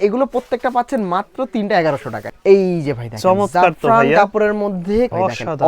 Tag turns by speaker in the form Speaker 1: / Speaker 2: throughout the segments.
Speaker 1: এগুলো প্রত্যেকটা পাচ্ছেন মাত্র 3টা 1100 টাকা। এই যে ভাই দেখেন
Speaker 2: চমৎকার তো ভাইয়া,
Speaker 1: কাপড়ের মধ্যে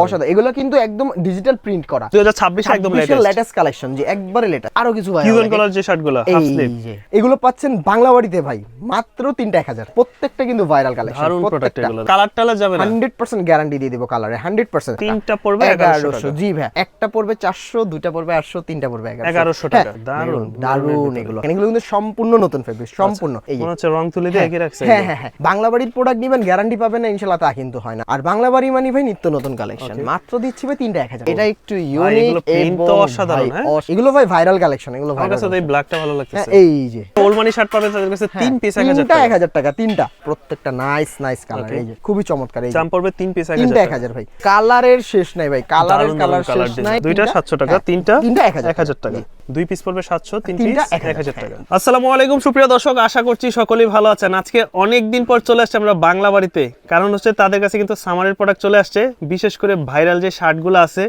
Speaker 1: অসাধারণ। এগুলো কিন্তু একদম ডিজিটাল প্রিন্ট করা
Speaker 2: 2026 একদম
Speaker 1: লেটেস্ট কালেকশন, যে একবারে লেটেস্ট। আরো কিছু ভাই
Speaker 2: কিউএন কালার যে শার্টগুলো হাফ স্লিভ,
Speaker 1: এগুলো পাচ্ছেন বাংলা বাড়িতে ভাই মাত্র 3টা 1000। প্রত্যেকটা কিন্তু ভাইরাল কালেকশন,
Speaker 2: দারুন প্রোডাক্ট এগুলো। কালার টালা যাবে না,
Speaker 1: 100% গ্যারান্টি দিয়ে দিব কালারে, 100%।
Speaker 2: তিনটা পড়বে 1100 টাকা।
Speaker 1: জি ভাই, একটা পড়বে 400, দুইটা পড়বে 800, তিনটা পড়বে
Speaker 2: 1100 টাকা। দারুন
Speaker 1: দারুন এগুলো কিন্তু সম্পূর্ণ নতুন ফেব্রিক, সম্পূর্ণ। এই
Speaker 2: মনে হচ্ছে রং তুলি দিয়ে একই রাখছে।
Speaker 1: হ্যাঁ, বাংলা বাড়ির প্রোডাক্ট নিবেন গ্যারান্টি পাবেন না ইনশাআল্লাহ, তা কিন্তু হয় না। আর বাংলা বাড়ি মানে ভাই নিত্য নতুন কালেকশন, মাত্র দিচ্ছি ভাই 3টা 1000। এটা একটু ইউনিক,
Speaker 2: প্রিন্ট তো অসাধারণ। হ্যাঁ,
Speaker 1: এগুলো ভাই ভাইরাল কালেকশন, এগুলো
Speaker 2: আমার কাছে তো এই ব্ল্যাকটা ভালো লাগতেছে।
Speaker 1: এই যে
Speaker 2: ওলমানি শার্ট পাবেন তাদের কাছে 3 পিস 1000 টাকা।
Speaker 1: 1000 টাকা, তিনটা, প্রত্যেকটা নাইস কালার। এই যে খুবই চমৎকার। এই
Speaker 2: দাম পড়বে 3 পিস
Speaker 1: 1000 ভাই। কালারের শেষ নাই ভাই, কালার শেষ নাই।
Speaker 2: দুইটা 700 টাকা, তিনটা
Speaker 1: 1000
Speaker 2: টাকা। দুই পিস পড়বে 700, তিন পিস 1000 টাকা। আসসালামু আলাইকুম সুপ্রিয় দর্শক, আশা করছি সকলেই ভালো আছেন। আজকে অনেক দিন পর চলে আসছে আমরা বাংলা বাড়িতে, কারণ হচ্ছে তাদের কাছে কিন্তু সামারের প্রোডাক্ট চলে আসছে, বিশেষ করে ভাইরাল যে শার্টগুলো আছে।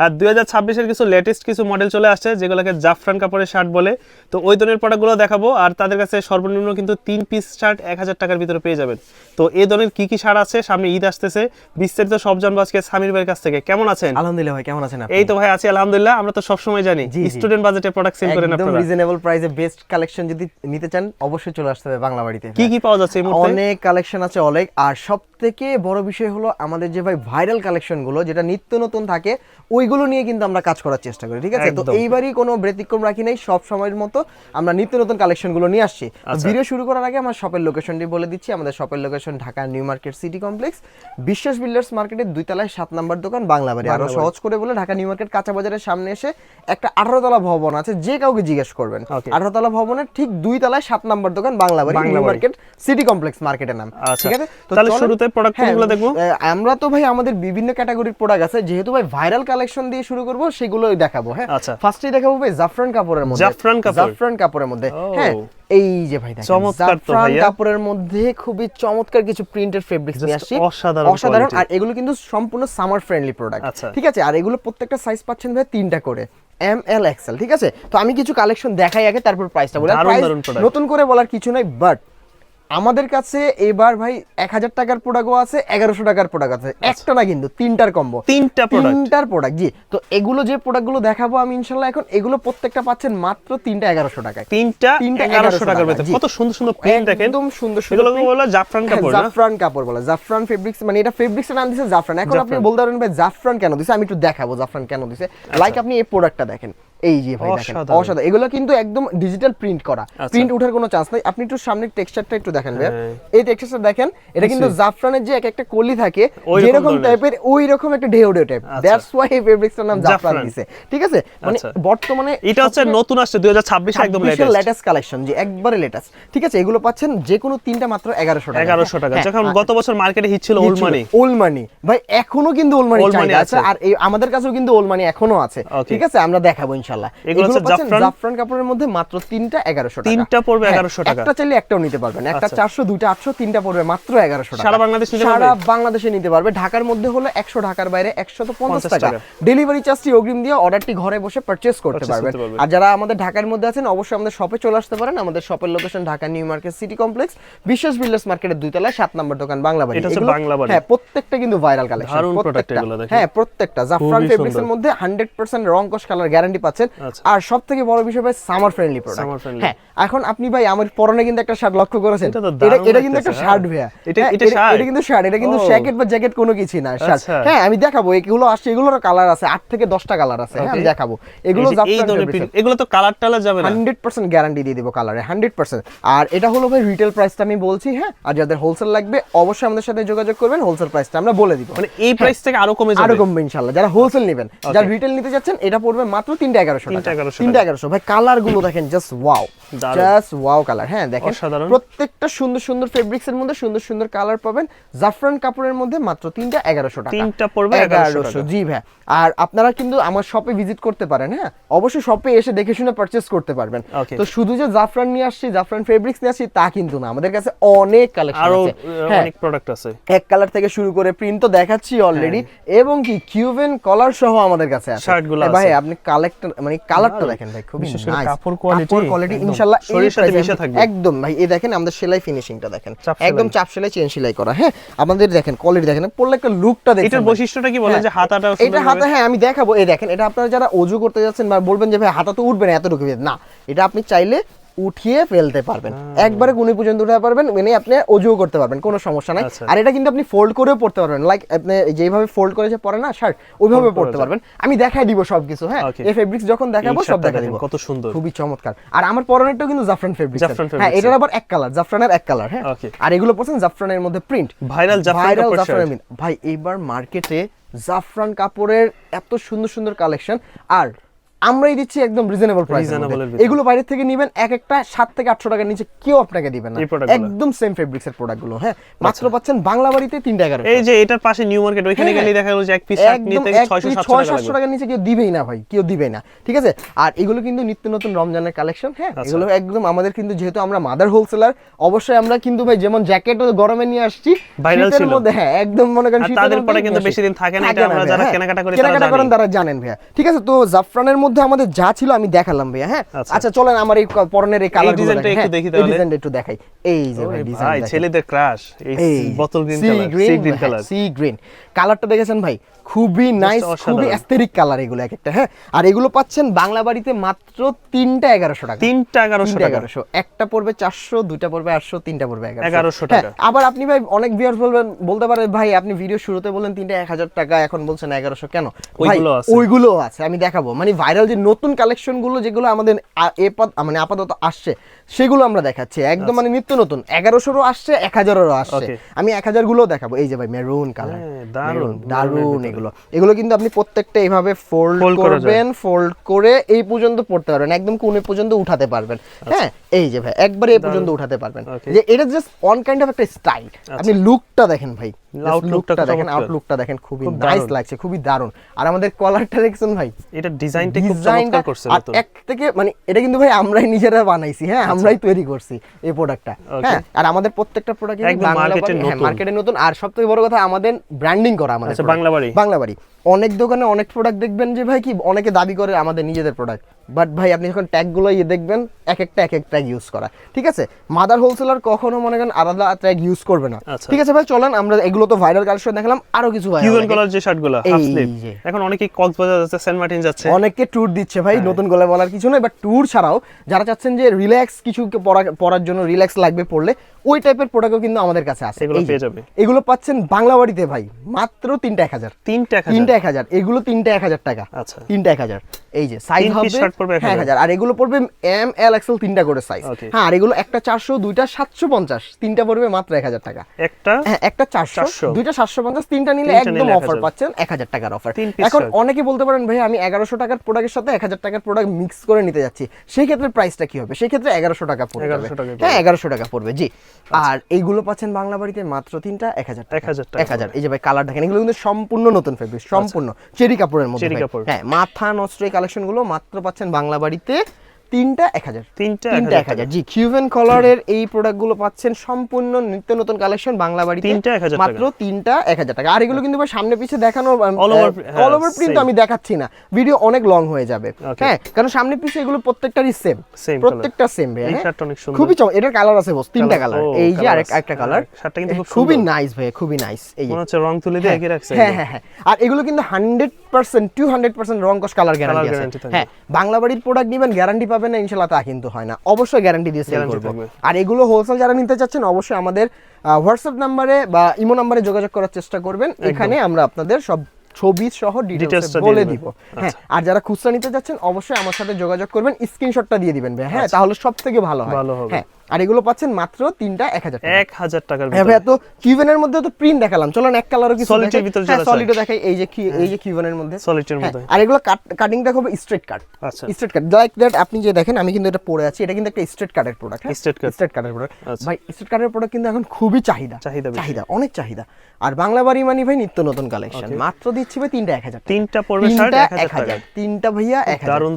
Speaker 2: আর 2026 এর কিছু লেটেস্ট কিছু মডেল চলে আসছে, যেগুলোকে জাফরান কাপড়ের শার্ট বলে। তো ওই ধরনের প্রোডাক্টগুলো দেখাবো। আর তাদের কাছে সর্বনিম্ন কিন্তু 3 পিস শার্ট 1000 টাকার ভিতরে পেয়ে যাবেন। তো এই ধরনের কি কি শার্ট আছে, সামনে ঈদ আসতেছে, বিস্তারিত সব জানবো আজকে সামির ভাইয়ের কাছ থেকে। কেমন আছেন?
Speaker 1: আলহামদুলিল্লাহ ভাই, কেমন আছেন আপনি?
Speaker 2: এই তো ভাই আছি আলহামদুলিল্লাহ। আমরা তো সব সময় জানি স্টুডেন্ট বাজেটে প্রোডাক্ট সেল করেন আপনারা,
Speaker 1: একদম রিজনেবল প্রাইসে বেস্ট কালেকশন যদি নিতে চান অবশ্যই চলে আসতে হবে বাংলা বাড়িতে।
Speaker 2: কি কি পাওয়া যাচ্ছে এই মুহূর্তে?
Speaker 1: অনেক কালেকশন আছে, অনেক। আর সবথেকে বড় বিষয় হলো আমাদের যে ভাই ভাইরাল কালেকশন গুলো যেটা নিত্য নতুন থাকে, ওইগুলো নিয়ে কিন্তু আমরা কাজ করার চেষ্টা করি, ঠিক আছে? তো এইবারই কোনো ব্যতিক্রম রাখি নাই, সব সময়ের মতো আমরা নিত্য নতুন কালেকশন গুলো নিয়ে আসছি। ভিডিও শুরু করার আগে আমার শপের লোকেশনটি বলে দিচ্ছি। আমাদের শপের location Dhaka new market city complex, বিশ্বাস বিল্ডার্স মার্কেটের 2 তলায় 7 নম্বর দোকান বাংলা বাড়ি। আরো সহজ করে বলে ঢাকা নিউ মার্কেট কাঁচা বাজারের সামনে এসে একটা 18 তলা ভবন আছে, যে কাউকে জিজ্ঞেস করবেন 18 তলা ভবনের ঠিক 2 তলায় 7 নম্বর দোকান বাংলা বাড়ি, নিউ মার্কেট সিটি কমপ্লেক্স মার্কেটের নাম, ঠিক আছে? তো
Speaker 2: তাহলে শুরুতে প্রোডাক্ট কোনগুলো দেখবো?
Speaker 1: আমরা তো ভাই আমাদের বিভিন্ন ক্যাটাগরির প্রোডাক্ট আছে, যেহেতু ভাই ভাইরাল কালেকশন দিয়ে শুরু করব, সেগুলোই দেখাবো। হ্যাঁ, ফার্স্টেই দেখাবো ভাই জাফরান কাপড়ের মধ্যে। জাফরান কাপড়ের মধ্যে, হ্যাঁ। এই যে ভাই দেখেন জাফরান কাপড়ের মধ্যে খুবই চমৎকার কিছু প্রিন্টেড ফেব্রিক্স নিয়ে আসছি, অসাধারণ। আর এগুলো কিন্তু সম্পূর্ণ সামার ফ্রেন্ডলি প্রোডাক্ট, ঠিক আছে? আর এগুলো প্রত্যেকটা সাইজ পাচ্ছেন ভাই 3টা করে, ML XL, ঠিক আছে? তো আমি কিছু কালেকশন দেখাই আগে, তারপর প্রাইসটা বলি। নতুন করে বলার কিছু নাই, বাট আমাদের কাছে এবার ভাই 1000 টাকার প্রোডাক্টও আছে, 1100 টাকার প্রোডাক্ট আছে, একটা না কিন্তু 3টার কম্বো, 3টার প্রোডাক্ট। জি, তো এগুলো যে প্রোডাক্টগুলো দেখাবো আমি ইনশাআল্লাহ এখন, এগুলো প্রত্যেকটা পাচ্ছেন মাত্র 3টা 1100 টাকায়।
Speaker 2: 3টা 1100 টাকার ভিতরে কত সুন্দর সুন্দর প্রিন্ট দেখেন,
Speaker 1: একদম সুন্দর।
Speaker 2: এগুলো বলা জাফরান কাপড়,
Speaker 1: জাফরান কাপড় বলা, জাফরান ফেব্রিক্স, মানে এটা ফেব্রিক্সের নাম দিয়েছে জাফরান। এখন আপনি বলতে পারেন ভাই জাফরান কেন দিয়েছে, আমি একটু দেখাবো জাফরান কেন দিয়েছে। লাইক আপনি এই প্রোডাক্টটা দেখেন, এই যে ভাই দেখেন অসাধারণ। এগুলো কিন্তু একদম ডিজিটাল প্রিন্ট করা, প্রিন্ট ওঠার কোনো চান্স নাই। আপনি একটু সামনে টেক্সচারটা একটু দেখেন ভাই, এই টেক্সচারটা দেখেন, এটা কিন্তু জাফরানের যে একটা কলি থাকে যেরকম টাইপের, ওই রকম একটা ঢেউ টাইপ, দ্যাটস ওয়াই এই ফেব্রিক্সটার নাম জাফরান দিয়েছে, ঠিক আছে? মানে বর্তমানে
Speaker 2: এটা হচ্ছে নতুন আসছে 2026 একদম
Speaker 1: লেটেস্ট কালেকশন, যে একবারে লেটেস্ট, ঠিক আছে? এগুলো পাচ্ছেন যে কোনো 3টা মাত্র 1100 টাকা।
Speaker 2: যখন গত বছর মার্কেটে হিট ছিল
Speaker 1: ওলমানি ভাই, এখনো কিন্তু ওলমানি চাহিদা আছে। আর আমাদের কাছেও কিন্তু ওলমানি এখনো আছে, ঠিক আছে? আমরা দেখাবো ইনশাআল্লাহ।
Speaker 2: এগুলো হচ্ছে
Speaker 1: জাফরান কাপড়ের মধ্যে মাত্র 3টা 1100 টাকা।
Speaker 2: 3টা পড়বে 1100 টাকা।
Speaker 1: একটা চাইলে একটাও নিতে পারবেন, একটা 400, দুইটা 800, 3টা পড়বে মাত্র 1100 টাকা।
Speaker 2: সারা বাংলাদেশে নিতে পারবে,
Speaker 1: সারা বাংলাদেশে নিতে পারবে। ঢাকার মধ্যে হলো 100, ঢাকার বাইরে 150 টাকা। ডেলিভারি চার্জটি অগ্রিম দিয়ে অর্ডারটি ঘরে বসে পারচেজ করতে পারবেন। আর যারা আমাদের ঢাকার মধ্যে আছেন অবশ্যই আমাদের শপে চলে আসতে পারেন। আমাদের শপের location Dhaka new market city complex, বিশ্বাস বিল্ডার্স মার্কেটের 2 তলায় 7 নম্বর দোকান বাংলা বাড়ি। হ্যাঁ, প্রত্যেকটা কিন্তু ভাইরাল কালেকশন, হ্যাঁ প্রত্যেকটা জাফরান ফেব্রিক্সের মধ্যে 100% রং কস কালার গ্যারান্টি পাচ্ছেন। আর সবথেকে বড় বিষয় ভাই সামার ফ্রেন্ডলি প্রোডাক্ট। হ্যাঁ, এখন আপনি ভাই আমার পরনে কিন্তু একটা শার্ট লক্ষ্য করেছেন, এটা কিন্তু একটা শার্ট ভাইয়া, এটা কিন্তু শার্ট, এটা কিন্তু জ্যাকেট বা জ্যাকেট কোনো কিছু না, শার্ট। হ্যাঁ, আমি দেখাবো এগুলো আসছে, এগুলোর কালার আছে 8 থেকে 10টা কালার আছে। হ্যাঁ, আমি দেখাবো এগুলো
Speaker 2: এগুলো তো কালার টালা যাবে না,
Speaker 1: 100% গ্যারান্টি দিয়ে দিব কালারে, 100%। আর এটা হলো ভাই রিটেল প্রাইসটা আমি বলছি। হ্যাঁ, আর যাদের হোলসেল লাগবে অবশ্যই আমাদের সাথে যোগাযোগ করবেন, হোলসেল প্রাইসটা আমরা বলে দিব।
Speaker 2: মানে এই প্রাইস থেকে আরো কমে যাবে,
Speaker 1: আরো কমবে ইনশাআল্লাহ। যারা হোলসেল নেবেন, যারা রিটেল নিতে যাচ্ছেন, এটা পড়বে মাত্র 3টা 1100 টাকা। 3টা 1100 ভাই। কালার গুলো দেখেন, জাস্ট ওয়াও কালার। হ্যাঁ, দেখেন প্রত্যেকটা সুন্দর সুন্দর ফেব্রিক্স এর মধ্যে সুন্দর সুন্দর কালার পাবেন। জাফরান কাপড়ের মধ্যে মাত্র 3টা 1100 টাকা।
Speaker 2: 3টা পড়বে 1100।
Speaker 1: জি ভাই। আর আপনারা কিন্তু আমার শপে ভিজিট করতে পারেন। হ্যাঁ, অবশ্যই শপে এসে দেখে শুনে পারচেজ করতে পারবেন। তো শুধু যে জাফরান নিয়ে আসছি, জাফরান ফেব্রিক্স নিয়ে আসছি তা কিন্তু না, আমাদের কাছে অনেক কালেকশন আছে,
Speaker 2: অনেক প্রোডাক্ট আছে।
Speaker 1: এক কালার থেকে শুরু করে প্রিন্ট তো দেখাচ্ছি অলরেডি, এবং কি কিউবেন কলার সহ আমাদের কাছে আছে শার্টগুলো। ভাই আপনি মানে কালারটা দেখেন ভাই খুবই নাইস,
Speaker 2: কাপড়
Speaker 1: কোয়ালিটি ইনশাআল্লাহ
Speaker 2: শরীরের সাথে মিশে থাকবে
Speaker 1: একদম ভাই। এই দেখেন আমাদের সেলাই ফিনিশিংটা দেখেন, একদম চাপ সেলাই চেন সেলাই করা। হ্যাঁ আমাদের দেখেন কোয়ালিটি দেখেন, পরলে একটা লুকটা দেখেন।
Speaker 2: এটার বৈশিষ্ট্যটা কি বলেন যে হাতাটা
Speaker 1: এটা হাতা, হ্যাঁ আমি দেখাবো। এই দেখেন এটা আপনারা যারা ওযু করতে যাচ্ছেন বা বলবেন যে ভাই হাতা তো উঠবে না এতটুকু, না এটা আপনি চাইলে উঠিয়ে ফেলতে পারবেন, একবারে কোণে পর্যন্ত উঠাতে পারবেন, মানে আপনি ওযুও করতে পারবেন, কোনো সমস্যা নাই। আর এটা কিন্তু আপনি ফোল্ড করেও পড়তে পারবেন, লাইক আপনি যেভাবে ফোল্ড করে যে পরে না শার্ট, ওইভাবে পড়তে পারবেন। আমি দেখাই দিব সবকিছু। হ্যাঁ এই ফেব্রিক্স যখন দেখাবো সব দেখাই দিব।
Speaker 2: কত সুন্দর,
Speaker 1: খুবই চমৎকার। আর আমার পরনেরটাও কিন্তু জাফরান ফেব্রিক্স। হ্যাঁ এটার আবার এক কালার, জাফরানের এক কালার। হ্যাঁ আর এগুলো পড়ছেন জাফরানের মধ্যে প্রিন্ট,
Speaker 2: ভাইরাল জাফরান।
Speaker 1: ভাই এবার মার্কেটে জাফরান কাপড়ের এত সুন্দর সুন্দর কালেকশন, আর আমরাই দিচ্ছি একদম রিজনেবল প্রাইস। এগুলো বাইরে থেকে নেবেন এক একটা 7 থেকে 800 টাকার নিচে কেউ আপনাকে দিবে না, একদম সেম ফেব্রিক্স এর প্রোডাক্টগুলো। হ্যাঁ মাত্র পাচ্ছেন বাংলা বাড়িতে 3 টাকা।
Speaker 2: এই যে এটার পাশে নিউ মার্কেট, ওইখানে গেলে দেখা গেল যে এক পিস শার্ট নিতে 600-700
Speaker 1: টাকার নিচে কেউ দিবেই না ভাই, কেউ দিবেই না। ঠিক আছে, আর এগুলো কিন্তু নিত্য নতুন রমজানের কালেকশন। হ্যাঁ এগুলো একদম আমাদের কিন্তু, যেহেতু আমরা মাদার হোলসেলার, অবশ্যই আমরা কিন্তু ভাই যেমন জ্যাকেটও গরমে নিয়ে আসছি শীতের মধ্যে। হ্যাঁ একদম মনে করেন শীতের
Speaker 2: তাদের পরে কিন্তু বেশি দিন থাকে না, এটা আমরা যারা কেনাকাটা করেন
Speaker 1: তারা জানেন ভাইয়া। ঠিক আছে, তো জাফরানের মধ্যে আমাদের যা ছিল আমি দেখালাম ভাইয়া। হ্যাঁ আচ্ছা চলেন আমার এই পরনের এই কালার
Speaker 2: ডিজাইনটা একটু দেখি তাহলে।
Speaker 1: এই ডিজাইনটা একটু দেখাই। এই যে ভাই ডিজাইন,
Speaker 2: ভাই ছেলেদের ক্রাশ এই বোতল green colour, sea green colour,
Speaker 1: sea green কালারটা দেখেছেন ভাই, খুবই নাইস, খুবই অ্যাস্থেটিক কালার এগুলো এক একটা। হ্যাঁ আর এগুলো পাচ্ছেন বাংলা বাড়িতে মাত্র 3টা 1100 টাকা।
Speaker 2: 3টা 1100 টাকা।
Speaker 1: একটা পড়বে 400, দুইটা পড়বে 800, তিনটা পড়বে
Speaker 2: 1100 টাকা।
Speaker 1: আবার আপনি ভাই অনেক ভিউয়ার্স বলতে পারে ভাই আপনি ভিডিও শুরুতে বললেন 3টা 1000 টাকা, এখন বলছেন 1100 কেন? ওইগুলো আছে, আমি দেখাবো। মানে ভাইরাল যে নতুন কালেকশন গুলো যেগুলো আমাদের মানে আপাতত আসছে সেগুলো আমরা দেখাচ্ছি একদম, মানে নিত্য নতুন। 1100-রও আসছে, 1000-এরও আসছে। আমি 1000 গুলো দেখাবো। এই যে ভাই মেরুন কালার, দারুন। এগুলো কিন্তু আপনি প্রত্যেকটা এইভাবে ফোল্ড করবেন, ফোল্ড করে এই পর্যন্ত পড়তে পারবেন, একদম কোণে পর্যন্ত উঠাতে পারবেন। হ্যাঁ এই যে ভাই একবারে এই পর্যন্ত উঠাতে পারবেন, যে এটা জাস্ট অন কাইন্ড অফ একটা স্টাইল। আপনি লুকটা দেখেন ভাই, আউটলুকটা দেখেন, আউটলুকটা দেখেন, খুবই নাইস লাগছে, খুবই দারুন। আর আমাদের কলারটা দেখছেন ভাই,
Speaker 2: এটা ডিজাইনটা খুব চমৎকার করছে।
Speaker 1: আর এক থেকে মানে এটা কিন্তু ভাই আমরাই নিজেরা বানাইছি। হ্যাঁ আমরাই তৈরি করছি এই প্রোডাক্টটা। হ্যাঁ আর আমাদের প্রত্যেকটা প্রোডাক্ট মার্কেটে নতুন, আর সবথেকে বড় কথা আমাদের ব্র্যান্ডিং করা। আমাদের বাংলা বাড়ি অনেক দোকানে অনেক প্রোডাক্ট দেখবেন যে ভাই কি অনেকে দাবি করে আমাদের নিজেদের প্রোডাক্ট, বাট ভাই আপনি যখন ট্যাগগুলো দেখবেন এক একটা ট্যাগ ইউজ করা। ঠিক আছে, মাদার হোলসেলার কখনো মনে করেন আলাদা ট্যাগ ইউজ করবে না। ঠিক আছে ভাই চলেন আমরা এগুলো তো ভাইরাল কালেকশন দেখালাম, আরো কিছু ভাই
Speaker 2: কিউএন কালার যে শার্টগুলো হাফ স্লিভ, এখন অনেকেই কক্সবাজার যাচ্ছে, সেন্ট মার্টিন যাচ্ছে,
Speaker 1: অনেকে ট্যুর দিচ্ছে ভাই। নতুন গলায় বলার কিছু নয়, বাট ট্যুর ছাড়াও যারা চাচ্ছেন যে রিল্যাক্স কিছু পরার জন্য রিল্যাক্স লাগবে পড়লে, ওই টাইপের প্রোডাক্টও কিন্তু আমাদের কাছে আছে।
Speaker 2: এগুলো পেয়ে যাবে।
Speaker 1: এগুলো পাচ্ছেন বাংলা বাড়িতে ভাই মাত্র 3টা 1000। 3টা 1000, এগুলো 3টা 1000 টাকা। আচ্ছা 3টা 1000। এই যে সাইজ হবে 1000, আর এগুলো পড়বে এম এল এক্সেল 3টা করে সাইজ। হ্যাঁ আর এগুলো একটা 400, দুইটা 750, 3টা পড়বে মাত্র 1000 টাকা। একটা 400, দুইটা 750, 3টা নিলে একদম অফার পাচ্ছেন 1000 টাকার অফার। এখন অনেকে বলতে পারেন ভাই আমি 1100 টাকার প্রোডাক্টের সাথে 1000 টাকার প্রোডাক্ট মিক্স করে নিতে যাচ্ছি, সেই ক্ষেত্রে প্রাইসটা কি হবে? সেই ক্ষেত্রে 1100 টাকা পড়বে। হ্যাঁ 1100 টাকা পড়বে জি। আর এইগুলো পাচ্ছেন বাংলা বাড়িতে মাত্র 3টা 1000 টাকা। 1000। এই যে ভাই কালার দেখেন, এগুলো কিন্তু সম্পূর্ণ নতুন ফেব্রিক, সম্পূর্ণ চেরি কাপড়ের মধ্যে। হ্যাঁ মাথা নষ্ট এই কালেকশন গুলো মাত্র পাচ্ছেন বাংলা বাড়িতে 3টা 1000। 3টা 1000 জি। কিউভেন কলারের এই প্রোডাক্টগুলো পাচ্ছেন সম্পূর্ণ নিত্য নতুন কালেকশন বাংলা বাড়িতে মাত্র 3টা 1000 টাকা। আর এগুলো কিন্তু ভাই সামনে পিছে দেখানো অল ওভার প্রিন্ট আমি দেখাচ্ছি না, ভিডিও অনেক লং হয়ে যাবে। হ্যাঁ কারণ সামনে পিছে এগুলো প্রত্যেকটারই সেম, প্রত্যেকটা সেম ভাই। খুবই এটার কালার আছে বস, 3টা কালার। এই যে আরেকটা কালার, শার্টটা কিন্তু খুবই নাইস ভাই, খুবই নাইস। এই যে মনে হচ্ছে রং তুলে দিয়ে রাখছে। হ্যাঁ হ্যাঁ হ্যাঁ, আর এগুলো কিন্তু 100% 200% রং কস কালার গ্যারান্টি আছে। হ্যাঁ বাংলা বাড়ির প্রোডাক্ট নিবেন গ্যারান্টি পাবেন না ইনশাআল্লাহ, তা কিন্তু হয় না, অবশ্যই গ্যারান্টি দিয়ে সেল করব। আর এগুলো হোলসেল যারা নিতে চাচ্ছেন অবশ্যই আমাদের হোয়াটসঅ্যাপ নাম্বারে বা ইমো নাম্বারে যোগাযোগ করার চেষ্টা করবেন, এখানে আমরা আপনাদের সব ছবি সহ ডিটেইলস বলে দিব। হ্যাঁ আর যারা খুচরা নিতে যাচ্ছেন অবশ্যই আমার সাথে যোগাযোগ করবেন, স্ক্রিনশটটা দিয়ে দিবেন ভাই। হ্যাঁ তাহলে সবথেকে ভালো হয়। হ্যাঁ আর এগুলো পাচ্ছেন মাত্র 3টা 1000 টাকার ভিতরে। হ্যাঁ ভাই তো কিউভেনের মধ্যে তো প্রিন্ট দেখালাম, চলেন এক কালারও কিছু
Speaker 2: সলিডের ভিতরে চলে আসে।
Speaker 1: সলিডও দেখাই, এই যে কিউভেনের মধ্যে,
Speaker 2: সলিডের মধ্যে।
Speaker 1: আর এগুলো কাটিংটা হবে স্ট্রেট কাট। আচ্ছা স্ট্রেট কাট লাইক দ্যাট, আপনি যে দেখেন আমি কিন্তু এটা পরে আছি, এটা কিন্তু একটা স্ট্রেট কাটের প্রোডাক্ট। স্ট্রেট কাটের প্রোডাক্ট ভাই, স্ট্রেট কাটের প্রোডাক্ট কিন্তু এখন খুবই চাহিদা, অনেক চাহিদা। আর বাংলা বাড়ি মানি ভাই নিত্য নতুন কালেকশন মাত্র দিচ্ছি ভাই 3টা 1000।
Speaker 2: 3টা পড়বে 1000।
Speaker 1: 3টা ভাইয়া 1000।
Speaker 2: দারুন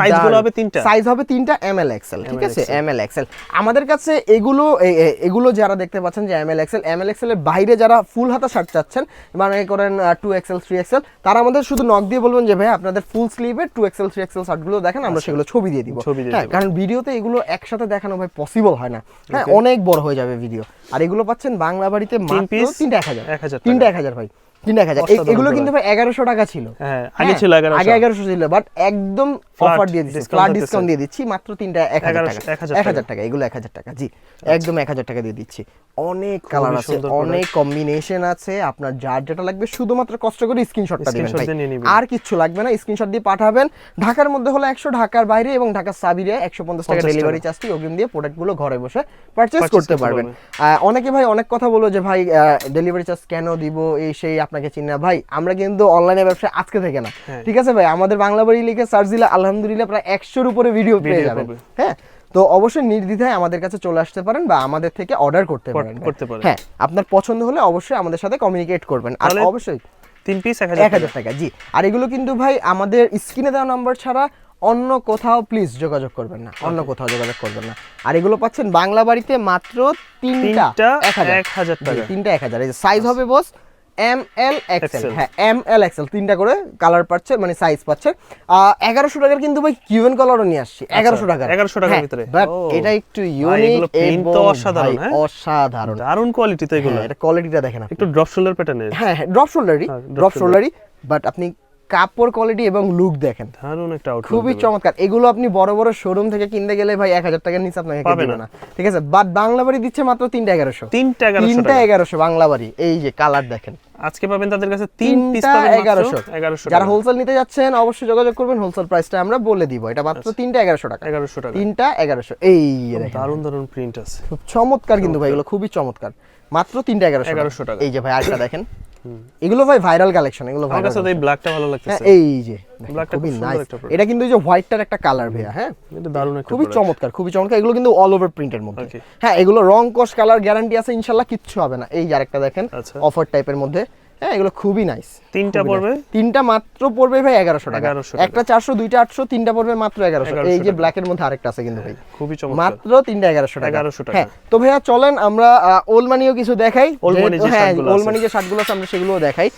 Speaker 2: সাইজগুলো হবে 3টা,
Speaker 1: সাইজ হবে 3টা এম এল এক্সেল। ঠিক আছে এম এল এক্সেল। আমাদের আমাদের কাছে এগুলো যারা দেখতে পাচ্ছেন যে এমএল এক্সেল এর বাইরে যারা ফুল হাতা শার্ট চাচ্ছেন, মানে করেন 2XL 3XL, তারা আমাদের শুধু নক দিয়ে বলবেন যে ভাই আপনাদের ফুল স্লিভের 2XL 3XL শার্টগুলো দেখেন, আমরা সেগুলো ছবি দিয়ে দিব। হ্যাঁ, কারণ ভিডিওতে এগুলো একসাথে দেখানো ভাই পসিবল হয় না, হ্যাঁ অনেক বড় হয়ে যাবে ভিডিও। আর এগুলো পাচ্ছেন বাংলা বাড়িতে মাত্র 3টা 1000, 3টা 1000 ভাই, 3টা 1000। এগুলো কিন্তু ভাই 1100 টাকা ছিল,
Speaker 2: আগে ছিল 1100,
Speaker 1: আগে 1100 ছিল, বাট একদম অফার দিয়ে দিচ্ছি, ফ্ল্যাট ডিসকাউন্ট দিয়ে দিচ্ছি, মাত্র 3টা 1000 টাকা, এগুলো 1000 টাকা, জি একদম 1000 টাকা দিয়ে দিচ্ছি। অনেক কালার আছে, অনেক কম্বিনেশন আছে, আপনার যার যেটা লাগবে শুধুমাত্র কষ্ট করে স্ক্রিনশটটা দিবেন ভাই, আর কিছু লাগবে না, স্ক্রিনশট দিয়ে পাঠাবেন। ঢাকার মধ্যে হলো 100, ঢাকার বাইরে এবং ঢাকার সাবিরে 150 টাকা ডেলিভারি চার্জটি অগ্রিম দিয়ে প্রোডাক্টগুলো ঘরে বসে পারচেজ করতে পারবেন। অনেকে ভাই অনেক কথা বলো যে ভাই ডেলিভারি চার্জ কেন দিব, এই সেই আপনাকে চিনি না। ভাই আমরা কিন্তু অনলাইনে ব্যবসা আজকে থেকে না, ঠিক আছে ভাই, আমাদের বাংলা বাড়ি লিখে সার্চ দিলে আলহামদুলিল্লাহ প্রায় 100-র উপরে ভিডিও পেয়ে যাবেন। হ্যাঁ, তো অবশ্যই নির্দ্বিধায় আমাদের কাছে চলে আসতে পারেন বা আমাদের থেকে অর্ডার করতে পারেন। হ্যাঁ, আপনার পছন্দ হলে অবশ্যই আমাদের সাথে কমিউনিকেট করবেন। আর অবশ্যই
Speaker 2: 3 পিস
Speaker 1: 1000 টাকা, জি। আর এগুলো কিন্তু ভাই আমাদের স্ক্রিনে দেওয়া নাম্বার ছাড়া অন্য কোথাও প্লিজ যোগাযোগ করবেন না, অন্য কোথাও যোগাযোগ করবেন না। আর এগুলো পাচ্ছেন বাংলা বাড়িতে মাত্র 3টা
Speaker 2: 1000 টাকা,
Speaker 1: 3টা 1000। এই যে সাইজ হবে বস ML XL, হ্যাঁ ML XL, 3টা করে কালার পাচ্ছে, মানে সাইজ পাচ্ছে। 1100 টাকার কিন্তু ভাই কিউএন কালারও নিয়ে আসছি, 1100 টাকা,
Speaker 2: 1100 টাকার ভিতরে।
Speaker 1: বাট এটা একটু ইউনিক,
Speaker 2: প্রিন্ট তো অসাধারণ, হ্যাঁ
Speaker 1: অসাধারণ,
Speaker 2: দারুণ কোয়ালিটি তো এগুলো।
Speaker 1: এটা কোয়ালিটিটা দেখেন আপনি,
Speaker 2: একটু ড্রপ শোল্ডার প্যাটার্নের,
Speaker 1: হ্যাঁ ড্রপ শোল্ডারই, বাট আপনি কাপড় কোয়ালিটি এবং লুক দেখেন,
Speaker 2: দারুণ একটা আউটলুক,
Speaker 1: খুবই চমৎকার। এগুলো আপনি বড় বড় শোরুম থেকে কিনতে গেলে ভাই 1000 টাকার নিচে আপনাকে দিবে না, ঠিক আছে। বাট বাংলা বাড়ি দিচ্ছে মাত্র 3টা 1100, 3টা 1100 বাংলা বাড়ি। এই যে কালার দেখেন,
Speaker 2: আজকে পাবেন তাদের কাছে 3 পিস পাবেন মাত্র 1100।
Speaker 1: যারা হোলসেল নিতে যাচ্ছেন অবশ্যই যোগাযোগ করবেন, হোলসেল প্রাইসটা আমরা বলে দিব। এটা মাত্র 3টা 1100 টাকা,
Speaker 2: 1100 টাকা,
Speaker 1: 3টা 1100। এই দেখেন
Speaker 2: দারুণ দারুণ প্রিন্ট আছে,
Speaker 1: খুব চমৎকার কিন্তু ভাই, এগুলো খুবই চমৎকার, মাত্র 3টা 1100 টাকা। এই যে ভাই আরেকটা দেখেন, এগুলো ভাই ভাইরাল কালেকশন, এগুলো ভাইরাল।
Speaker 2: আমার কাছে এই ব্ল্যাকটা ভালো লাগতেছে,
Speaker 1: এই যে
Speaker 2: ব্ল্যাকটা খুবই নাইস।
Speaker 1: এটা কিন্তু এই যে হোয়াইটটার একটা কালার ভাইয়া, হ্যাঁ
Speaker 2: এটা দারুণ একটা,
Speaker 1: খুবই চমৎকার, খুবই চমৎকার। এগুলো কিন্তু অল ওভার প্রিন্টের মধ্যে, হ্যাঁ এগুলো রং কস কালার গ্যারান্টি আছে ইনশাআল্লাহ, কিচ্ছু হবে না। এই যে আরেকটা দেখেন অফার টাইপের মধ্যে, হ্যাঁ এগুলো খুবই নাইস।
Speaker 2: 3টা পড়বে,
Speaker 1: 3টা মাত্র পড়বে ভাই 1100 টাকা, একটা 400, দুইটা 800, 3টা পড়বে মাত্র 1100। এই যে ব্ল্যাকের মধ্যে আরেকটা আছে কিন্তু ভাই,
Speaker 2: খুবই চমৎকার,
Speaker 1: মাত্র 3টা 1100 টাকা। হ্যাঁ, তো ভাইয়া চলেন আমরা ওলমানিও কিছু দেখাই। হ্যাঁ, ওলমানি যে শার্টগুলো আছে আমরা সেগুলোও দেখাই।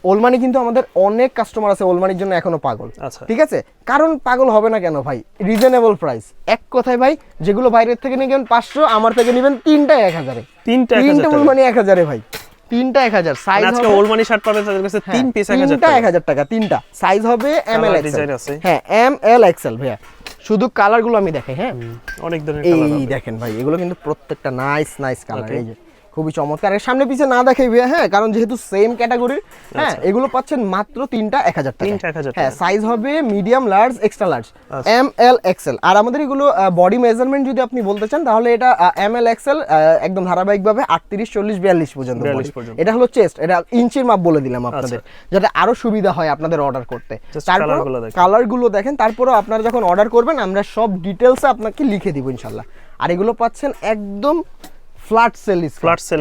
Speaker 1: ওলমানি কিন্তু আমাদের অনেক কাস্টমার আছে ওলমানির জন্য এখনো পাগল, ঠিক আছে। কারণ পাগল হবে না কেন ভাই, রিজনেবল প্রাইস। এক কথায় ভাই, যেগুলো বাইরের থেকে নিবেন 500, আমার থেকে নিবেন 3টা 1000, 3টা ওলমানি 1000 ভাই, 3টা 1000। সাইজ
Speaker 2: আজকে ওলমানি শার্ট পাবেন তাদের কাছে 3 পিস 1000 টাকা,
Speaker 1: 1000 টাকা 3টা। সাইজ হবে ML XL, হ্যাঁ ML XL ভাইয়া। শুধু কালার গুলো আমি দেখাই, হ্যাঁ
Speaker 2: অনেক ধরনের কালার
Speaker 1: এই দেখেন ভাই, এগুলো কিন্তু প্রত্যেকটা নাইস কালার। এই যে খুবই চমৎকার, এর সামনে পিছে না দেখাই ভাইয়া, হ্যাঁ কারণ যেহেতু সেম ক্যাটাগরির, হ্যাঁ এগুলো পাচ্ছেন মাত্র 3টা 1000 টাকা, হ্যাঁ সাইজ হবে medium, large, extra large, ML XL। আর আমাদের এগুলো বডি মেজারমেন্ট যদি আপনি বলতে চান তাহলে এটা ML XL একদম ধারাবাহিকভাবে 38, 40, 42 পর্যন্ত। এটা হলো চেস্ট, এটা ইঞ্চির মাপ বলে দিলাম আপনাদের, যাতে আরো সুবিধা হয় আপনাদের অর্ডার করতে। তারপর কালারগুলো দেখেন, তারপরও আপনারা যখন অর্ডার করবেন আমরা সব ডিটেইলসে আপনাকে লিখে দিব ইনশাআল্লাহ। আর এগুলো পাচ্ছেন একদম ফ্ল্যাট সেল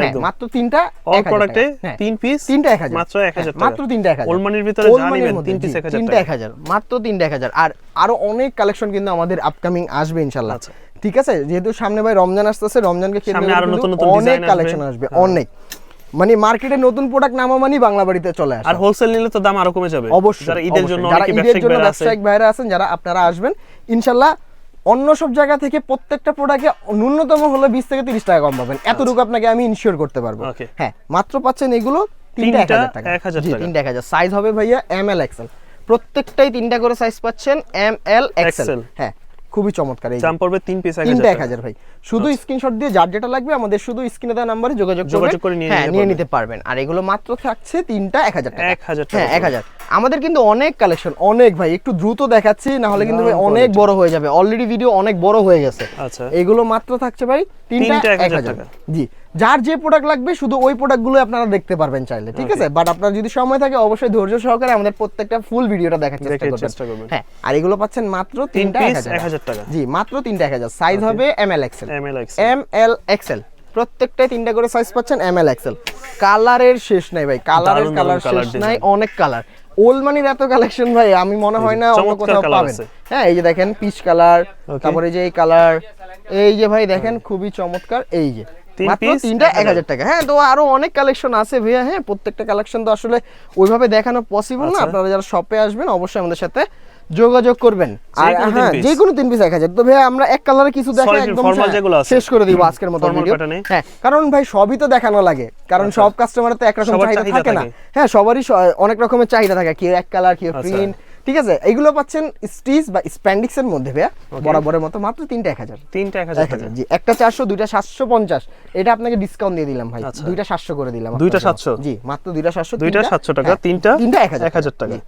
Speaker 1: একদম, মাত্র 3টা
Speaker 2: অল প্রোডাক্টে 3 পিস
Speaker 1: 3টা 1000,
Speaker 2: মাত্র 1000 টাকা,
Speaker 1: মাত্র 3টা 1000।
Speaker 2: ওলমানির ভিতরে জানিবেন 3 পিস 1000
Speaker 1: 3টা 1000, মাত্র 3টা 1000। আর আরো অনেক কালেকশন কিন্তু আমাদের আপকামিং আসবে ইনশাআল্লাহ, ঠিক আছে। যেহেতু সামনে ভাই রমজান আসতেছে, রমজানকে কেন্দ্র করে অনেক কালেকশন আসবে, অনেক, মানে মার্কেটে নতুন প্রোডাক্ট নামা মানে বাংলা বাড়িতে চলে আসে।
Speaker 2: আর হোলসেল নিলে তো দাম আরো কমে যাবে
Speaker 1: অবশ্যই,
Speaker 2: যারা ঈদের জন্য
Speaker 1: ব্যবসায়িক ভাইরা আছেন, যারা আপনারা আসবেন ইনশাআল্লাহ অন্য সব জায়গা থেকে প্রত্যেকটা প্রোডাক্টে ন্যূনতম হলে 20 থেকে 30 টাকা কম পাবেন, এতটুকু আপনাকে আমি ইনশিওর করতে পারবো। হ্যাঁ, মাত্র পাচ্ছেন এগুলো 3টা 1000 টাকা, 3টা 1000। সাইজ হবে ভাইয়া ML XL, প্রত্যেকটাই 3টা করে সাইজ পাচ্ছেন ML XL। হ্যাঁ, খুবই চমৎকার। এই
Speaker 2: দাম পড়বে 3 পিস
Speaker 1: 1000 ভাই। শুধু স্ক্রিনশট দিয়ে যার যেটা লাগবে আমাদের শুধু স্ক্রিনে দেওয়া নম্বরে যোগাযোগ করে নিয়ে নিতে পারবেন। আর এগুলো মাত্র থাকছে 3টা 1000 টাকা,
Speaker 2: 1000
Speaker 1: টাকা। হ্যাঁ 1000। আমাদের কিন্তু অনেক কালেকশন, অনেক ভাই, একটু দ্রুত দেখাচ্ছি না হলে কিন্তু ভাই অনেক বড় হয়ে যাবে, অলরেডি ভিডিও অনেক বড় হয়ে গেছে।
Speaker 2: আচ্ছা,
Speaker 1: এগুলো মাত্র থাকছে ভাই 3টা 1000 টাকা। জি, যার যে প্রোডাক্ট লাগবে শুধু ওই প্রোডাক্টগুলো আপনারা দেখতে পারবেন চাইলে, ঠিক আছে। বাট আপনার যদি সময় থাকে অবশ্যই ধৈর্য সহকারে আমাদের প্রত্যেকটা ফুল ভিডিওটা দেখার চেষ্টা করবেন। হ্যাঁ, আর এগুলো পাচ্ছেন মাত্র 3টা 1000 টাকা। জি, মাত্র 3টা 1000। সাইজ হবে ML XL, প্রত্যেকটাই 3টা করে সাইজ পাচ্ছেন ML XL। কালারের শেষ নাই ভাই, কালার শেষ নাই, অনেক কালার। ওলমানির এত কালেকশন ভাই আমি মনে হয় না অন্য কোথাও পাবেন। হ্যাঁ এই যে দেখেন পিচ কালার, তারপরে যে এই কালার, এই যে ভাই দেখেন খুবই চমৎকার, এই যে মাত্র তিনটা 1000 টাকা। হ্যাঁ তো আরো অনেক কালেকশন আছে ভাইয়া। হ্যাঁ প্রত্যেকটা কালেকশন তো আসলে ওইভাবে দেখানো পসিবল না, আপনারা যারা শপে আসবেন অবশ্যই আমাদের সাথে যোগাযোগ করবেন। আর হ্যাঁ যে কোনো 3 পিস 1000। তো ভাই আমরা এক কালারে কিছু দেখাই একদম শেষ করে দিব আজকের মতো ভিডিও। হ্যাঁ কারণ ভাই সবই তো দেখানো লাগে, কারণ সব কাস্টমারের তো একরকম চাহিদা থাকে না। হ্যাঁ সবারই অনেক রকমের চাহিদা থাকে, কেউ এক কালার কেউ প্রিন্ট, ঠিক আছে। এইগুলো পাচ্ছেন স্টিচ বা স্প্যান্ডিক্স এর মধ্যে ভাইয়া বরাবরের মতো মাত্র 3টা 1000।
Speaker 2: 3টা 1000 টাকা
Speaker 1: জি, একটা 400 দুইটা 750। এটা আপনাকে ডিসকাউন্ট দিয়ে দিলাম ভাই, দুইটা 700 করে দিলাম।
Speaker 2: দুইটা 700?
Speaker 1: জি মাত্র দুইটা 700।
Speaker 2: দুইটা 700 টাকা, তিনটা 1000 টাকা।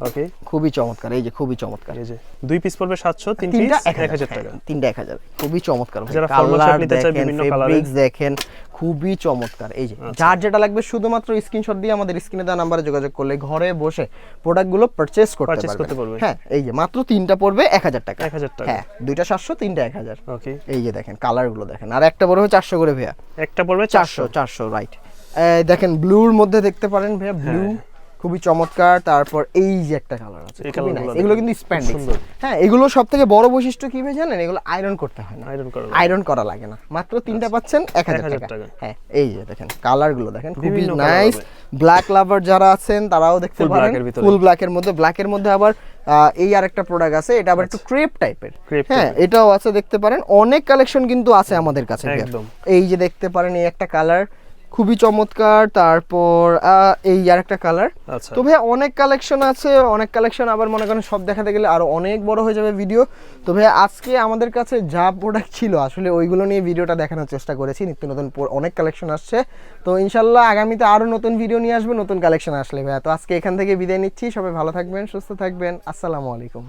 Speaker 2: ওকে
Speaker 1: খুবই চমৎকার, এই যে খুবই চমৎকার।
Speaker 2: এই যে 2 পিস পড়বে 700, 3 পিস 1000 টাকা।
Speaker 1: 3টা 1000 খুবই চমৎকার।
Speaker 2: যারা ফর্মাল শার্ট নিতে চায় বিভিন্ন কালারে
Speaker 1: দেখেন খুবই চমৎকার। এই যে যার যেটা লাগবে শুধুমাত্র স্ক্রিনশট দিয়ে আমাদের স্ক্রিনে দেওয়া নম্বরে যোগাযোগ করলে ঘরে বসে প্রোডাক্টগুলো পারচেজ করতে পারবেন। হ্যাঁ এই যে মাত্র 3টা পড়বে 1000 টাকা।
Speaker 2: 1000 টাকা।
Speaker 1: হ্যাঁ দুইটা 700 3টা 1000।
Speaker 2: ওকে
Speaker 1: এই যে দেখেন কালারগুলো দেখেন, আর একটা পড়বে 400 করে ভাইয়া।
Speaker 2: একটা পড়বে
Speaker 1: 400 রাইট। দেখেন ব্লুর মধ্যে দেখতে পারেন ভাইয়া, ব্লু খুবই চমৎকার। তারপর এই যে একটা কালার আছে খুবই নাইস, এগুলো কিন্তু স্প্যান্ডিক্স। হ্যাঁ এগুলো সবথেকে বড় বৈশিষ্ট্য কি ভাই জানেন, এগুলো আয়রন করতে হয় না, আয়রন করা লাগে না। মাত্র 3টা পাচ্ছেন 1000 টাকা। হ্যাঁ এই যে দেখেন কালারগুলো দেখেন খুবই নাইস। ব্ল্যাক লাভার যারা আছেন তারাও দেখতে পারেন, ফুল ব্ল্যাকের মধ্যে, ব্ল্যাকের মধ্যে আবার এই আরেকটা প্রোডাক্ট আছে, এটা আবার একটু ক্রেপ টাইপের। হ্যাঁ এটাও আছে দেখতে পারেন, অনেক কালেকশন কিন্তু আছে আমাদের কাছে। এই যে দেখতে পারেন এই একটা কালার খুবই চমৎকার। তারপর এই আরেকটা কালার। তো ভাই অনেক কালেকশন আছে, অনেক কালেকশন আবার মনে করেন সব দেখাতে গেলে আরো অনেক বড় হয়ে যাবে ভিডিও। তো ভাই আজকে আমাদের কাছে যা প্রোডাক্ট ছিল আসলে ওইগুলো নিয়ে ভিডিওটা দেখানোর চেষ্টা করেছি। নিত্য নতুন অনেক কালেকশন আসছে, তো ইনশাল্লাহ আগামীতে আরো নতুন ভিডিও নিয়ে আসবে নতুন কালেকশন আসলে ভাই। তো আজকে এখান থেকে বিদায় নিচ্ছি, সবাই ভালো থাকবেন, সুস্থ থাকবেন, আসসালামু আলাইকুম।